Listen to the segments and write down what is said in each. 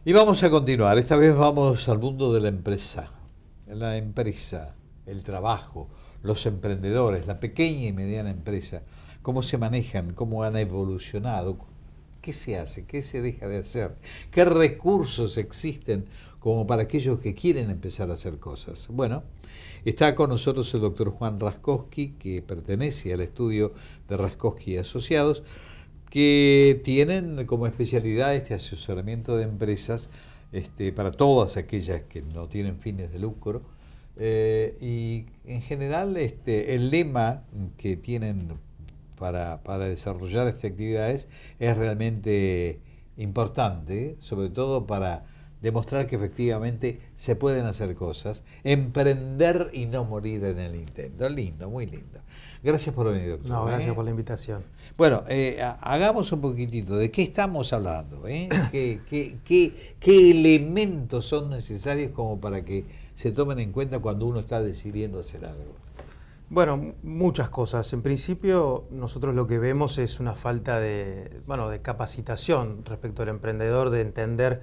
Y vamos a continuar. Esta vez vamos al mundo de la empresa, el trabajo, los emprendedores, la pequeña y mediana empresa, cómo se manejan, cómo han evolucionado, qué se hace, qué se deja de hacer, qué recursos existen como para aquellos que quieren empezar a hacer cosas. Bueno, está con nosotros el doctor Juan Raskowski, que pertenece al estudio de Raskowski y Asociados, que tienen como especialidad este asesoramiento de empresas para todas aquellas que no tienen fines de lucro, y en general el lema que tienen para desarrollar estas actividades es realmente importante, sobre todo para demostrar que efectivamente se pueden hacer cosas, emprender y no morir en el intento. Lindo, muy lindo. Gracias por venir, doctor. No, gracias por la invitación. Bueno, hagamos un poquitito de qué estamos hablando, ¿Qué elementos son necesarios como para que se tomen en cuenta cuando uno está decidiendo hacer algo? Bueno, muchas cosas. En principio, nosotros lo que vemos es una falta de capacitación respecto al emprendedor, de entender,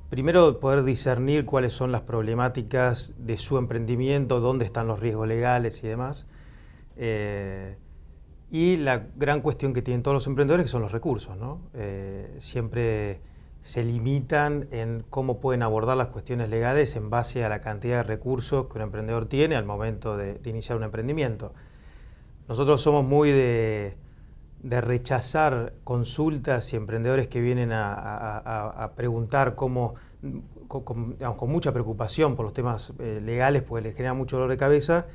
primero, poder discernir cuáles son las problemáticas de su emprendimiento, dónde están los riesgos legales y demás. Y la gran cuestión que tienen todos los emprendedores, que son los recursos, ¿no? Siempre se limitan en cómo pueden abordar las cuestiones legales en base a la cantidad de recursos que un emprendedor tiene al momento de iniciar un emprendimiento. Nosotros somos muy de rechazar consultas y emprendedores que vienen a preguntar con mucha preocupación por los temas legales, porque les genera mucho dolor de cabeza.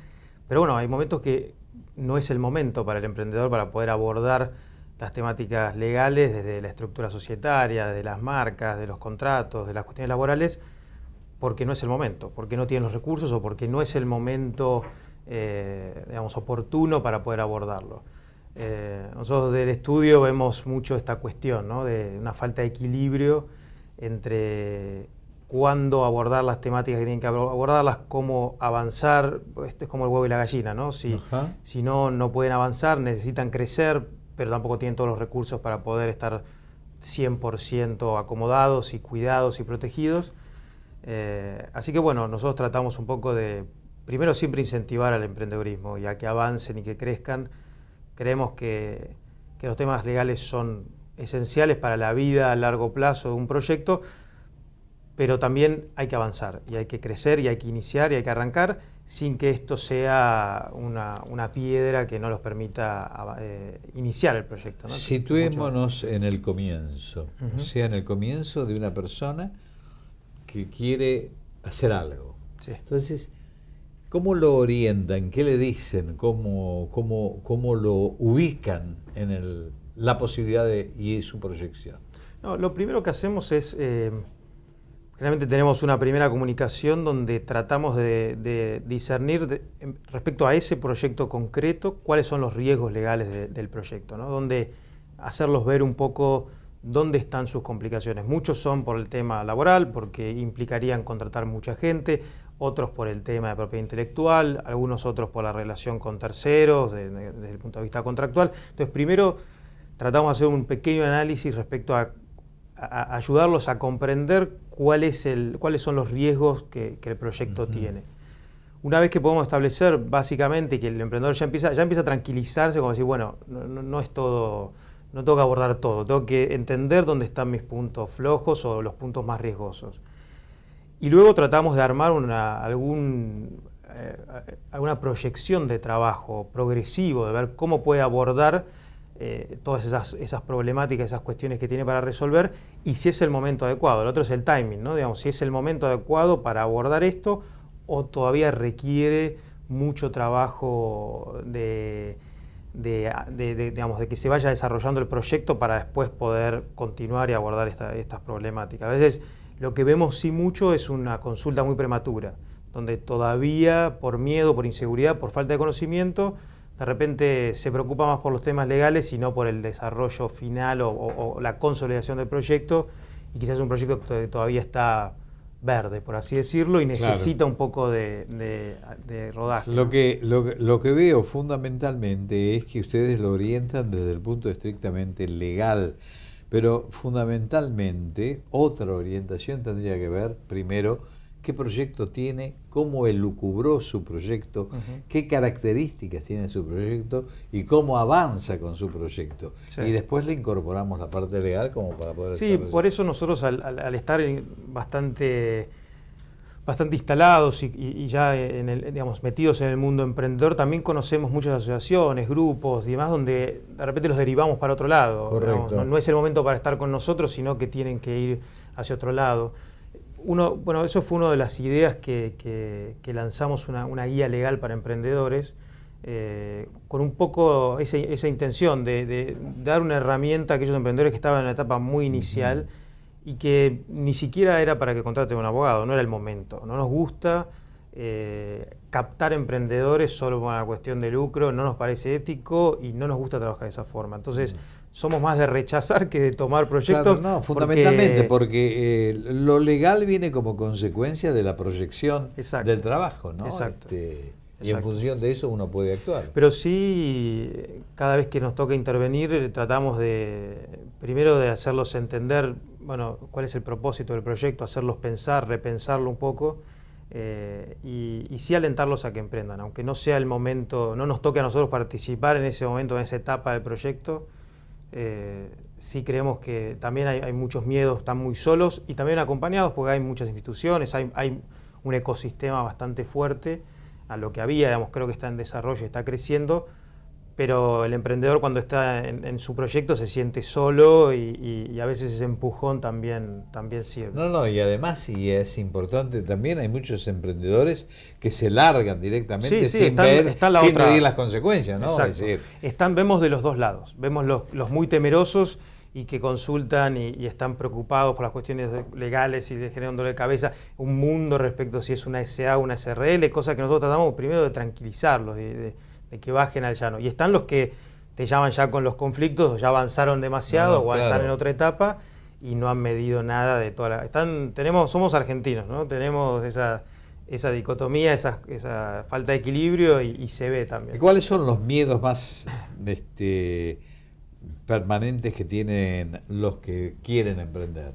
Pero bueno, hay momentos que no es el momento para el emprendedor para poder abordar las temáticas legales desde la estructura societaria, de las marcas, de los contratos, de las cuestiones laborales, porque no es el momento, porque no tienen los recursos o porque no es el momento oportuno para poder abordarlo. Nosotros del estudio vemos mucho esta cuestión, ¿no? De una falta de equilibrio entre cuándo abordar las temáticas que tienen que abordarlas, cómo avanzar. Esto es como el huevo y la gallina, ¿no? Si no pueden avanzar, necesitan crecer, pero tampoco tienen todos los recursos para poder estar 100% acomodados y cuidados y protegidos. Así que bueno, nosotros tratamos un poco de, primero, siempre incentivar al emprendedurismo y a que avancen y que crezcan. Creemos que los temas legales son esenciales para la vida a largo plazo de un proyecto, pero también hay que avanzar y hay que crecer y hay que iniciar y hay que arrancar sin que esto sea una piedra que no los permita iniciar el proyecto, ¿no? Situémonos en el comienzo, o sea, en el comienzo de una persona que quiere hacer algo. Sí. Entonces, ¿cómo lo orientan? ¿Qué le dicen? ¿Cómo lo ubican en la posibilidad y su proyección? No, lo primero que hacemos es, generalmente tenemos una primera comunicación donde tratamos de discernir respecto a ese proyecto concreto cuáles son los riesgos legales del proyecto, ¿no? Donde hacerlos ver un poco dónde están sus complicaciones. Muchos son por el tema laboral, porque implicarían contratar mucha gente, otros por el tema de propiedad intelectual, algunos otros por la relación con terceros, desde el punto de vista contractual. Entonces, primero tratamos de hacer un pequeño análisis respecto a ayudarlos a comprender cuáles son los riesgos que el proyecto tiene. Una vez que podemos establecer básicamente que el emprendedor ya empieza a tranquilizarse, como decir, bueno, no es todo, no tengo que abordar todo, tengo que entender dónde están mis puntos flojos o los puntos más riesgosos. Y luego tratamos de armar alguna proyección de trabajo progresivo, de ver cómo puede abordar todas esas problemáticas, esas cuestiones que tiene para resolver, y si es el momento adecuado. El otro es el timing, ¿no? Digamos, si es el momento adecuado para abordar esto o todavía requiere mucho trabajo de que se vaya desarrollando el proyecto para después poder continuar y abordar estas problemáticas. A veces lo que vemos sí mucho es una consulta muy prematura, donde todavía por miedo, por inseguridad, por falta de conocimiento, de repente se preocupa más por los temas legales y no por el desarrollo final o la consolidación del proyecto, y quizás es un proyecto que todavía está verde, por así decirlo, y necesita un poco de rodaje. Lo que veo fundamentalmente es que ustedes lo orientan desde el punto estrictamente legal, Pero fundamentalmente otra orientación tendría que ver, primero, qué proyecto tiene, cómo elucubró su proyecto, qué características tiene su proyecto y cómo avanza con su proyecto. Sí. Y después le incorporamos la parte legal como para poder Sí, por eso nosotros al estar bastante instalados y ya digamos, metidos en el mundo emprendedor, también conocemos muchas asociaciones, grupos y demás, donde de repente los derivamos para otro lado. Correcto. Digamos, no es el momento para estar con nosotros, sino que tienen que ir hacia otro lado. Bueno, eso fue una de las ideas que lanzamos, una guía legal para emprendedores, con un poco esa intención de dar una herramienta a aquellos emprendedores que estaban en la etapa muy inicial, y que ni siquiera era para que contraten un abogado, no era el momento. No nos gusta captar emprendedores solo por una cuestión de lucro, no nos parece ético y no nos gusta trabajar de esa forma. Entonces, somos más de rechazar que de tomar proyectos. Claro, no, fundamentalmente porque lo legal viene como consecuencia de la proyección del trabajo, ¿no? Exacto. Y en función de eso uno puede actuar. Pero sí, cada vez que nos toca intervenir, tratamos primero de hacerlos entender, bueno, cuál es el propósito del proyecto, hacerlos pensar, repensarlo un poco, y sí alentarlos a que emprendan, aunque no sea el momento, no nos toque a nosotros participar en ese momento, en esa etapa del proyecto. Sí creemos que también hay muchos miedos, están muy solos y también acompañados porque hay muchas instituciones, hay un ecosistema bastante fuerte a lo que había, digamos, creo que está en desarrollo, está creciendo, pero el emprendedor cuando está en su proyecto se siente solo y a veces ese empujón también sirve. No, y además, y es importante también, hay muchos emprendedores que se largan directamente sin medir las consecuencias, ¿no? Exacto. Es decir, vemos de los dos lados, vemos los muy temerosos y que consultan y están preocupados por las cuestiones legales y les generan un dolor de cabeza, un mundo respecto a si es una SA o una SRL, cosa que nosotros tratamos primero de tranquilizarlos, de que bajen al llano. Y están los que te llaman ya con los conflictos, o ya avanzaron demasiado, o están en otra etapa y no han medido nada de toda la... somos argentinos, ¿no? Tenemos esa dicotomía, esa falta de equilibrio y se ve también. ¿Y cuáles son los miedos más permanentes que tienen los que quieren emprender?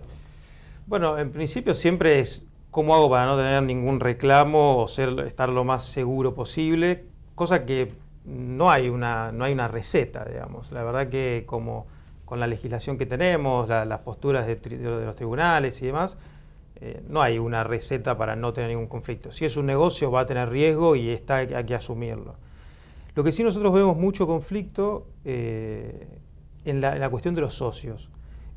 Bueno, en principio siempre es cómo hago para no tener ningún reclamo o estar lo más seguro posible, cosa que no hay una receta, digamos. La verdad que como con la legislación que tenemos, las posturas de los tribunales y demás, no hay una receta para no tener ningún conflicto. Si es un negocio va a tener riesgo y hay que asumirlo. Lo que sí nosotros vemos mucho conflicto en la cuestión de los socios.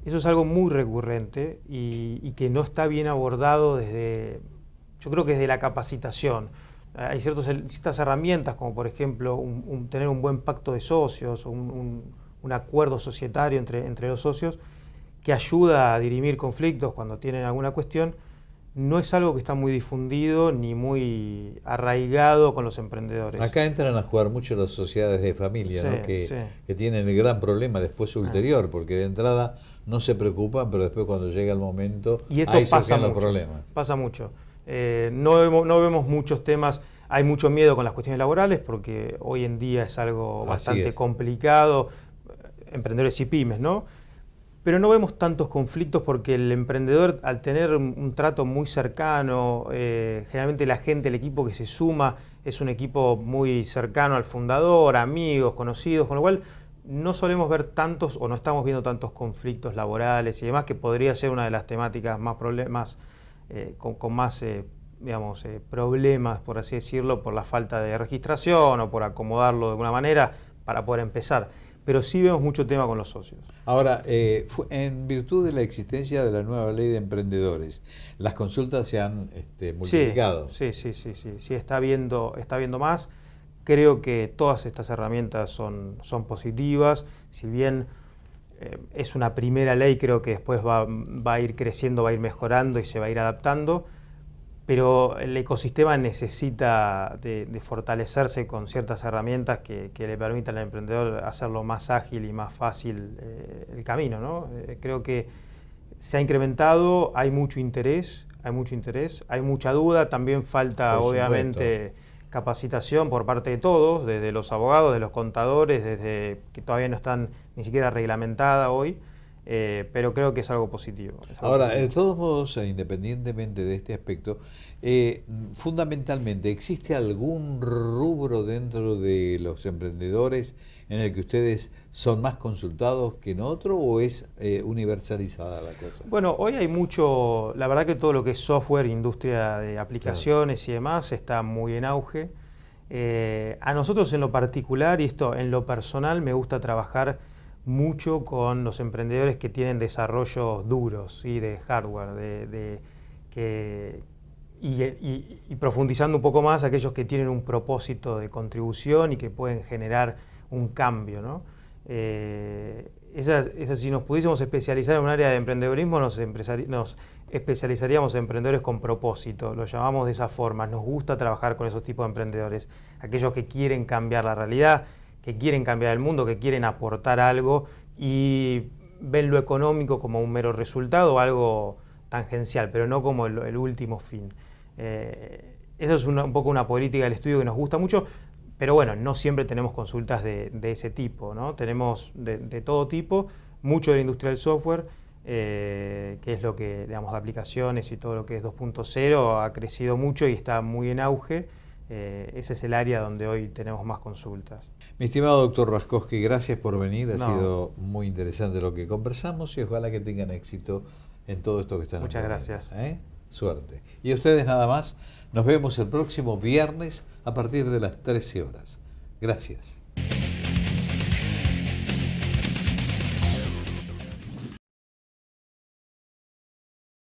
Eso es algo muy recurrente y que no está bien abordado yo creo que desde la capacitación. Hay ciertas herramientas, como por ejemplo tener un buen pacto de socios o un acuerdo societario entre los socios que ayuda a dirimir conflictos cuando tienen alguna cuestión. No es algo que está muy difundido ni muy arraigado con los emprendedores. Acá entran a jugar mucho las sociedades de familia, sí, ¿no? que tienen el gran problema después ulterior, porque de entrada no se preocupan, pero después cuando llega el momento, y esto ahí pasa surgen los mucho, problemas. Pasa mucho. No vemos muchos temas, hay mucho miedo con las cuestiones laborales porque hoy en día es algo bastante complicado, emprendedores y pymes, ¿no? Pero no vemos tantos conflictos porque el emprendedor, al tener un trato muy cercano, generalmente la gente, el equipo que se suma, es un equipo muy cercano al fundador, amigos, conocidos, con lo cual no solemos ver tantos o no estamos viendo tantos conflictos laborales y demás, que podría ser una de las temáticas más con más problemas, por así decirlo, por la falta de registración o por acomodarlo de alguna manera para poder empezar. Pero sí vemos mucho tema con los socios. Ahora, en virtud de la existencia de la nueva ley de emprendedores, ¿las consultas se han multiplicado? Sí, está viendo más. Creo que todas estas herramientas son positivas, si bien es una primera ley, creo que después va a ir creciendo, va a ir mejorando y se va a ir adaptando, pero el ecosistema necesita de fortalecerse con ciertas herramientas que le permitan al emprendedor hacerlo más ágil y más fácil el camino, ¿no? Creo que se ha incrementado, hay mucho interés, hay mucha duda, también falta obviamente capacitación por parte de todos, desde los abogados, de los contadores, desde que todavía no están ni siquiera reglamentadas hoy. pero creo que es algo positivo. Ahora, de todos modos, independientemente de este aspecto, fundamentalmente, ¿existe algún rubro dentro de los emprendedores en el que ustedes son más consultados que en otro o es universalizada la cosa? Bueno, hoy hay mucho, la verdad que todo lo que es software, industria de aplicaciones y demás está muy en auge. A nosotros en lo particular y esto en lo personal me gusta trabajar mucho con los emprendedores que tienen desarrollos duros, ¿sí? De hardware, y profundizando un poco más aquellos que tienen un propósito de contribución y que pueden generar un cambio, ¿no? Si nos pudiésemos especializar en un área de emprendedorismo, nos especializaríamos en emprendedores con propósito, lo llamamos de esa forma. Nos gusta trabajar con esos tipos de emprendedores, aquellos que quieren cambiar la realidad, que quieren cambiar el mundo, que quieren aportar algo y ven lo económico como un mero resultado, algo tangencial, pero no como el último fin. Eso es un poco una política del estudio que nos gusta mucho, pero bueno, no siempre tenemos consultas de ese tipo, ¿no? Tenemos de todo tipo, mucho de la industria del software, que es lo que, digamos, de aplicaciones y todo lo que es 2.0 ha crecido mucho y está muy en auge. Ese es el área donde hoy tenemos más consultas. Mi estimado doctor Raskowski, gracias por venir. Ha sido muy interesante lo que conversamos y ojalá que tengan éxito en todo esto que están haciendo. Muchas gracias. Suerte. Y a ustedes nada más. Nos vemos el próximo viernes a partir de las 13 horas. Gracias.